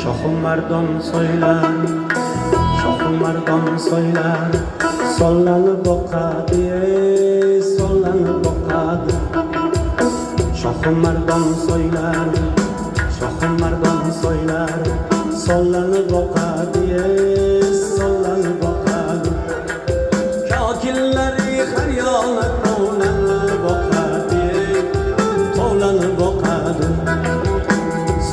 Shohim mardon so'ylar, shohim mardon so'ylar, sollanib boqadi, sollanib boqadi. Shohim mardon so'ylar, shohim mardon so'ylar, sollanib boqadi, sollanib boqadi. Kokillari har yoqqa tovlanib boqadi, tovlanib boqadi.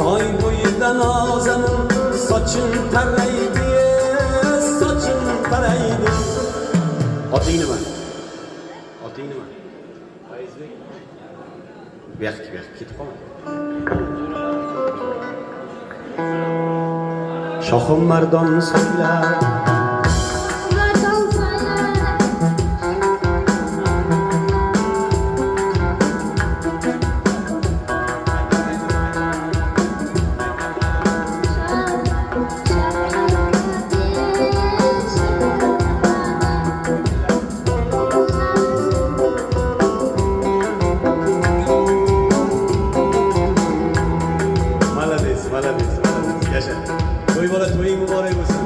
Soy bo'yidan ozanim sochim taraydi, sochim taraydi. Oting nima? Oting nima? Fayzbek. Bu yoqqa ketib qolma. Shohim mardon so'ylar, to'y bola to'ying muborak bo'lsin.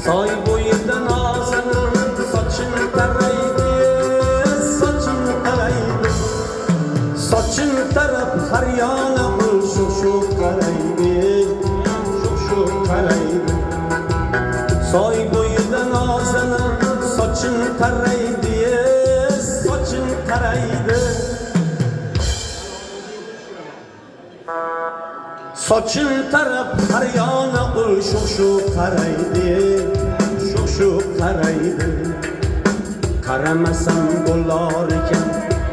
Soy bo'yidan ozanim sochim taraydi, sochim taraydi. Sochim tarab har yoqqa shu qaraydi, shu qaraydi. Soy bo'yidan ozanim sochim taraydi, sochim taraydi. Sochim tarab har yoqqa shu qaraydi, shu qaraydi. Qaramasam bo'lar ekan,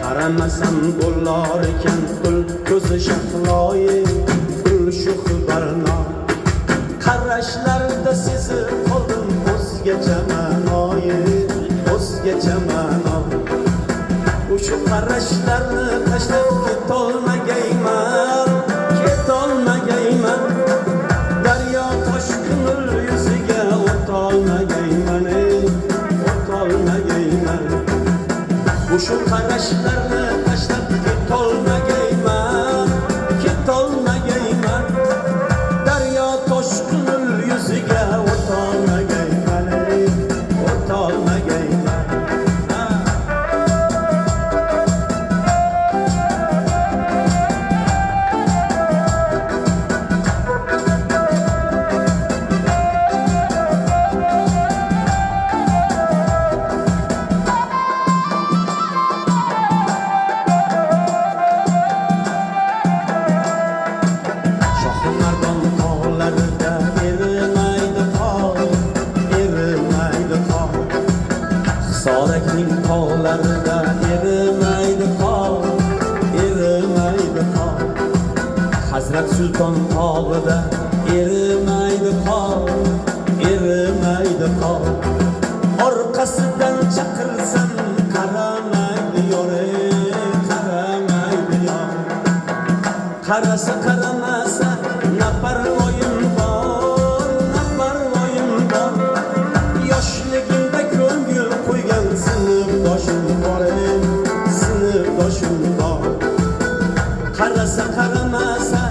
qaramasam bo'lar ekan, qul ko'zi shahloyi, qul shu xibarno. Qarashlarda sezib qoldim o'zgacha ma'noyi, o'zgacha ma'no. O'sha qarashlarni tashlab ketolmagayman, ketolmagayman. Daryo toshqinul yuziga o'tolmagayman, o'tolmagayman. O'sha qarashlarni tashlab ketolmagayman, ketolmagayman. Daryo toshqinul yuziga o'tolmagayman, o'tolmagayman. Sorakning tog'larida erimaydi qor, erimaydi qor. Hazrat Sulton tog'ida erimaydi qor, erimaydi qor. Orqasidan chaqirsam qaramaydi yore, qaramaydi yor. Qarasa qaramasa na parvoyim bor, na parvoyim bor. Yoshligimda ko'ngil qo'ygan sinfdoshim bor, sinfdoshim bor. Qarasa qaramasa